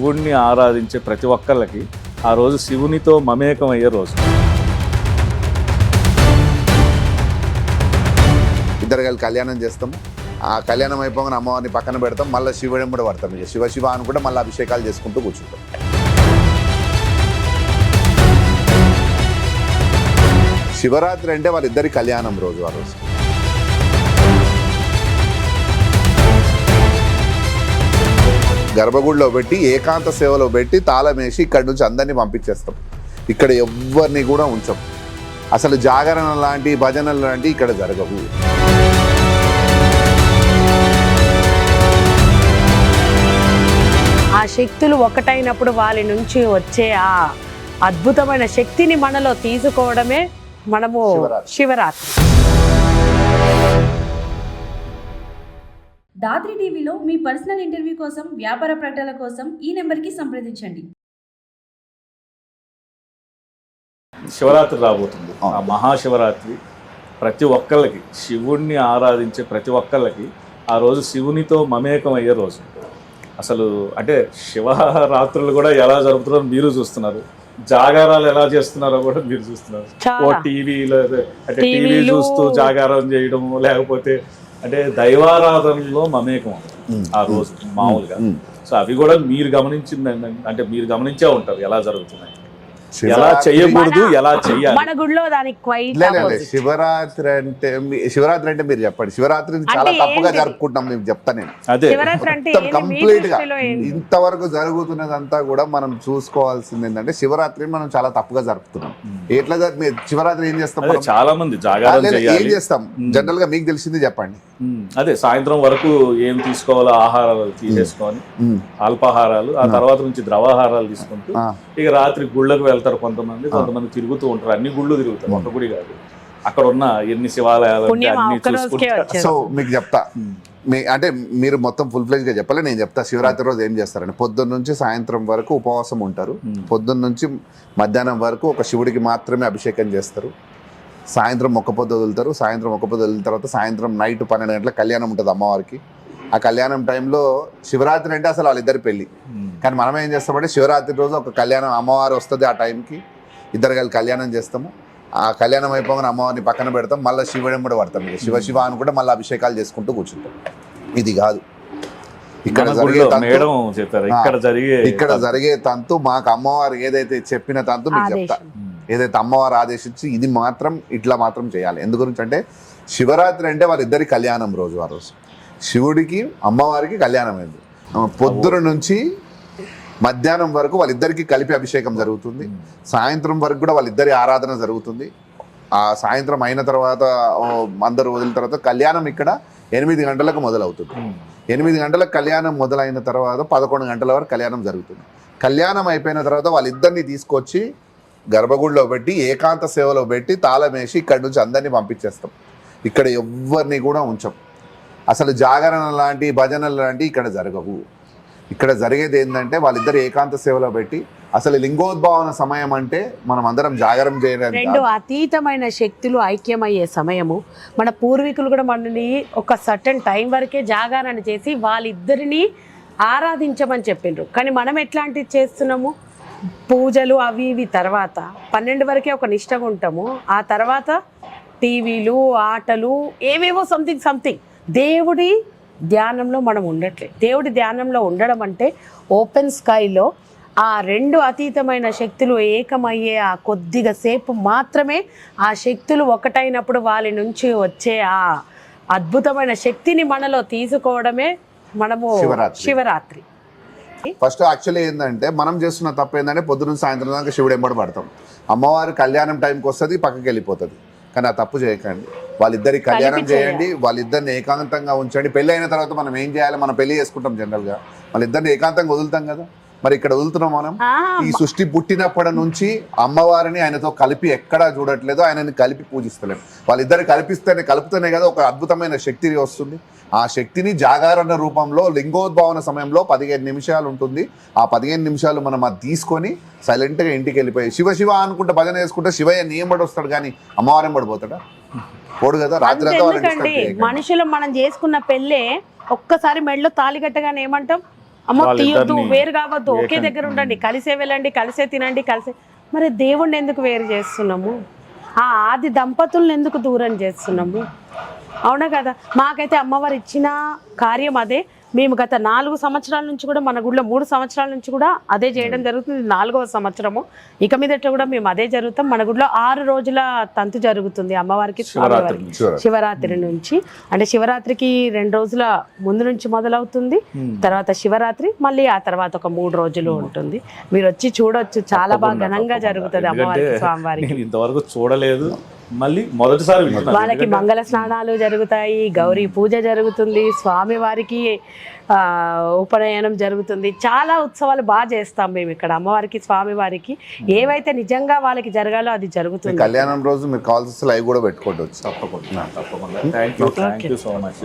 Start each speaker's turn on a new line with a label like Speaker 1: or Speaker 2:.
Speaker 1: శివుణ్ణి ఆరాధించే ప్రతి ఒక్కళ్ళకి ఆ రోజు శివునితో మమేకం అయ్యే రోజు.
Speaker 2: ఇద్దరు కలిసి కళ్యాణం చేస్తాము. ఆ కళ్యాణం అయిపోగానే అమ్మవారిని పక్కన పెడతాం, మళ్ళీ శివుడిని కూడా పడతాం. ఇక శివ శివ అనుకుంటే మళ్ళీ అభిషేకాలు చేసుకుంటూ కూర్చుంటాం. శివరాత్రి అంటే వాళ్ళిద్దరి కళ్యాణం రోజు. ఆ రోజు గర్భగుడిలో పెట్టి ఏకాంత సేవలో పెట్టి తాళం వేసి ఇక్కడి నుంచి అందరినీ పంపించేస్తాం. ఇక్కడ ఎవరిని కూడా ఉంచం. అసలు జాగరణ లాంటి భజనలు లాంటి ఇక్కడ జరగవు.
Speaker 3: ఆ శక్తులు ఒకటైనప్పుడు వాళ్ళ నుంచి వచ్చే ఆ అద్భుతమైన శక్తిని మనలో తీసుకోవడమే మనము శివరాత్రి.
Speaker 4: దాత్రి టీవీలో మీ పర్సనల్ ఇంటర్వ్యూ కోసం, వ్యాపార ప్రకటనల కోసం ఈ నెంబర్కి సంప్రదించండి.
Speaker 1: శివరాత్రి రాబోతుంది. ఆ మహాశివరాత్రి ప్రతి ఒక్కళ్ళకి, శివుణ్ణి ఆరాధించే ప్రతి ఒక్కళ్ళకి ఆ రోజు శివునితో మమేకం అయ్యే రోజు. అసలు అంటే శివరాత్రులు కూడా ఎలా జరుపుతున్నారో మీరు చూస్తున్నారు, జాగారాలు ఎలా చేస్తున్నారో కూడా మీరు చూస్తున్నారు. ఓ టీవీలో అంటే టీవీ చూస్తూ జాగారం చేయడం, లేకపోతే అంటే దైవారాధనలో మమేకం ఆ రోజు మామూలుగా. సో అవి కూడా మీరు గమనించింది అంటే మీరు గమనించే ఉంటారు ఎలా జరుగుతున్నాయి, ఎలా చేయకూడదు, ఎలా చేయాలి.
Speaker 3: మన గుడిలో దానికి
Speaker 2: శివరాత్రి అంటే మీరు చెప్పండి. శివరాత్రిని చాలా తప్పుగా జరుపుకుంటాం. నేను చెప్తా, నేను
Speaker 1: అదే
Speaker 2: కంప్లీట్ గా ఇంతవరకు జరుగుతున్నదంతా కూడా మనం చూసుకోవాల్సింది ఏంటంటే శివరాత్రిని మనం చాలా తప్పుగా జరుపుతున్నాం. ఎట్లా శివరాత్రి ఏం చేస్తాం?
Speaker 1: చాలా మంది జాగారం
Speaker 2: ఏం చేస్తాం జనరల్ గా మీకు తెలిసింది చెప్పండి.
Speaker 1: అదే సాయంత్రం వరకు ఏం తీసుకోవాలో ఆహారాలు తీసేసుకొని అల్పాహారాలు, ఆ తర్వాత నుంచి ద్రవాహారాలు తీసుకుంటూ ఇక రాత్రి గుళ్ళకు వెళ్తారు. కొంతమంది తిరుగుతూ ఉంటారు. అన్ని గుళ్ళు తిరుగుతారు, ఒక గుడి కాదు. అక్కడ ఉన్న ఎన్ని శివాలయాలు అన్ని చూసుకుంటారు.
Speaker 2: సో మీకు చెప్తా, అంటే మీరు మొత్తం ఫుల్ ఫ్లెజ్ గా చెప్పాలి. నేను చెప్తా శివరాత్రి రోజు ఏం చేస్తారంటే పొద్దున్న నుంచి సాయంత్రం వరకు ఉపవాసం ఉంటారు. పొద్దున్న నుంచి మధ్యాహ్నం వరకు ఒక శివుడికి మాత్రమే అభిషేకం చేస్తారు. సాయంత్రం ఒక్క పొద్దు వదులుతారు. సాయంత్రం ఒక్క పొద్దు వదిలిన తర్వాత సాయంత్రం నైట్ 12 గంటలకు కళ్యాణం ఉంటుంది అమ్మవారికి. ఆ కళ్యాణం టైంలో శివరాత్రి అంటే అసలు వాళ్ళిద్దరి పెళ్ళి. కానీ మనం ఏం చేస్తామంటే శివరాత్రి రోజు ఒక కళ్యాణం, అమ్మవారు వస్తుంది ఆ టైంకి, ఇద్దరు కలిసి కళ్యాణం చేస్తాము. ఆ కళ్యాణం అయిపోగానే అమ్మవారిని పక్కన పెడతాం, మళ్ళీ శివుడిని కూడా పడతాం. ఇక శివ శివ అనుకుంటే మళ్ళీ అభిషేకాలు చేసుకుంటూ కూర్చుంటాం. ఇది కాదు ఇక్కడ జరిగే తంతు. మాకు అమ్మవారు ఏదైతే చెప్పిన తంతు మీకు చెప్తా. ఏదైతే అమ్మవారు ఆదేశించి ఇది మాత్రం ఇట్లా మాత్రం చేయాలి. ఎందు గురించి అంటే శివరాత్రి అంటే వాళ్ళిద్దరి కళ్యాణం రోజు. ఆ రోజు శివుడికి అమ్మవారికి కళ్యాణం అయింది. పొద్దున నుంచి మధ్యాహ్నం వరకు వాళ్ళిద్దరికి కలిపి అభిషేకం జరుగుతుంది. సాయంత్రం వరకు కూడా వాళ్ళిద్దరి ఆరాధన జరుగుతుంది. ఆ సాయంత్రం అయిన తర్వాత అందరూ వదిలిన తర్వాత కళ్యాణం ఇక్కడ 8 గంటలకు మొదలవుతుంది. 8 గంటలకు కళ్యాణం మొదలైన తర్వాత 11 గంటల వరకు కళ్యాణం జరుగుతుంది. కళ్యాణం అయిపోయిన తర్వాత వాళ్ళిద్దరిని తీసుకొచ్చి గర్భగుడిలో పెట్టి ఏకాంత సేవలో పెట్టి తాళం వేసి ఇక్కడి నుంచి అందరినీ పంపించేస్తాం. ఇక్కడ ఎవరిని కూడా ఉంచం. అసలు జాగరణ లాంటి భజనలు లాంటి ఇక్కడ జరగవు. ఇక్కడ జరిగేది ఏంటంటే వాళ్ళిద్దరు ఏకాంత సేవలో పెట్టి అసలు లింగోద్భావన సమయం అంటే మనం అందరం జాగరం చేయడానికి,
Speaker 3: రెండు అతీతమైన శక్తులు ఐక్యమయ్యే సమయము. మన పూర్వీకులు కూడా మనని ఒక సర్టన్ టైం వరకే జాగారాన్ని చేసి వాళ్ళిద్దరిని ఆరాధించమని చెప్పిండ్రు. కానీ మనం ఎట్లాంటివి చేస్తున్నాము? పూజలు అవి ఇవి తర్వాత 12 వరకే ఒక నిష్టగా ఉంటాము. ఆ తర్వాత టీవీలు, ఆటలు, ఏవేవో సంథింగ్. దేవుడి ధ్యానంలో మనం ఉండట్లేదు. దేవుడి ధ్యానంలో ఉండడం అంటే ఓపెన్ స్కైలో ఆ రెండు అతీతమైన శక్తులు ఏకమయ్యే ఆ కొద్దిగా సేపు మాత్రమే ఆ శక్తులు ఒకటైనప్పుడు వాళ్ళ నుంచి వచ్చే ఆ అద్భుతమైన శక్తిని మనలో తీసుకోవడమే మనము శివరాత్రి.
Speaker 2: ఫస్ట్ యాక్చువల్లీ ఏంటంటే మనం చేస్తున్న తప్పు ఏంటంటే పొద్దున్న సాయంత్రం దాకా శివుడు ఎంబడి పడతాం. అమ్మవారి కళ్యాణం టైంకి వస్తుంది, పక్కకి వెళ్ళిపోతుంది. కానీ ఆ తప్పు చేయకండి. వాళ్ళిద్దరి కళ్యాణం చేయండి, వాళ్ళిద్దరిని ఏకాంతంగా ఉంచండి. పెళ్ళి అయిన తర్వాత మనం ఏం చేయాలి? మనం పెళ్లి చేసుకుంటాం జనరల్గా, వాళ్ళిద్దరిని ఏకాంతంగా వదులుతాం కదా. మరి ఇక్కడ వదులుతున్నాం మనం. ఈ సృష్టి పుట్టినప్పటి నుంచి అమ్మవారిని ఆయనతో కలిపి ఎక్కడా చూడట్లేదు, ఆయనని కలిపి పూజిస్తలేము. వాళ్ళిద్దరు కలుపుతూనే కదా ఒక అద్భుతమైన శక్తి వస్తుంది. ఆ శక్తిని జాగరణ రూపంలో లింగోద్భావన సమయంలో 15 నిమిషాలు ఉంటుంది. ఆ 15 నిమిషాలు మనం అది తీసుకొని సైలెంట్గా ఇంటికి వెళ్ళిపోయి శివ శివ అనుకుంటే భజన వేసుకుంటే శివయ్య నియంబడి వస్తాడు, కానీ అమ్మవారేం పడిపోతాడా? పోడు కదా. రాత్రి
Speaker 3: మనుషులు మనం చేసుకున్న పెళ్ళే ఒక్కసారి మెడలో తాళి కట్టగానే ఏమంటాం? అమ్మ తీయొద్దు,
Speaker 1: వాళ్ళిద్దరిని
Speaker 3: వేరు కావద్దు, ఒకే దగ్గర ఉండండి, కలిసే వెళ్ళండి, కలిసే తినండి, కలిసే. మరి దేవుణ్ణి ఎందుకు వేరు చేస్తున్నాము? ఆ ఆది దంపతులను ఎందుకు దూరం చేస్తున్నాము? అవునా కదా? మాకైతే అమ్మవారు ఇచ్చిన కార్యం అదే. మేము గత 4 సంవత్సరాల నుంచి కూడా మన గుడిలో 3 సంవత్సరాల నుంచి కూడా అదే చేయడం జరుగుతుంది. 4వ సంవత్సరము. ఇక మీదట కూడా మేము అదే జరుగుతాం. మన గుడిలో 6 రోజుల తంతు జరుగుతుంది అమ్మవారికి, స్వామివారికి. శివరాత్రి నుంచి అంటే శివరాత్రికి 2 రోజుల ముందు నుంచి మొదలవుతుంది. తర్వాత శివరాత్రి, మళ్ళీ ఆ తర్వాత ఒక 3 రోజులు ఉంటుంది. మీరు వచ్చి చూడొచ్చు, చాలా బాగా ఘనంగా జరుగుతుంది అమ్మవారికి, స్వామివారికి.
Speaker 1: నేను ఇంతవరకు చూడలేదు, మళ్ళీ మొదటిసారి వింటున్నాను.
Speaker 3: వాళ్ళకి మంగళ స్నానాలు జరుగుతాయి, గౌరీ పూజ జరుగుతుంది, స్వామి వారికి ఉపనయనం జరుగుతుంది. చాలా ఉత్సవాలు బాగా చేస్తాం మేము ఇక్కడ అమ్మవారికి, స్వామి వారికి. ఏవైతే నిజంగా వాళ్ళకి జరగాలో అది జరుగుతుంది.
Speaker 2: కళ్యాణం రోజు మీరు కావాల్సిన లైవ్ కూడా పెట్టుకోవచ్చు.
Speaker 1: తప్పకుండా థ్యాంక్ యూ సో మచ్.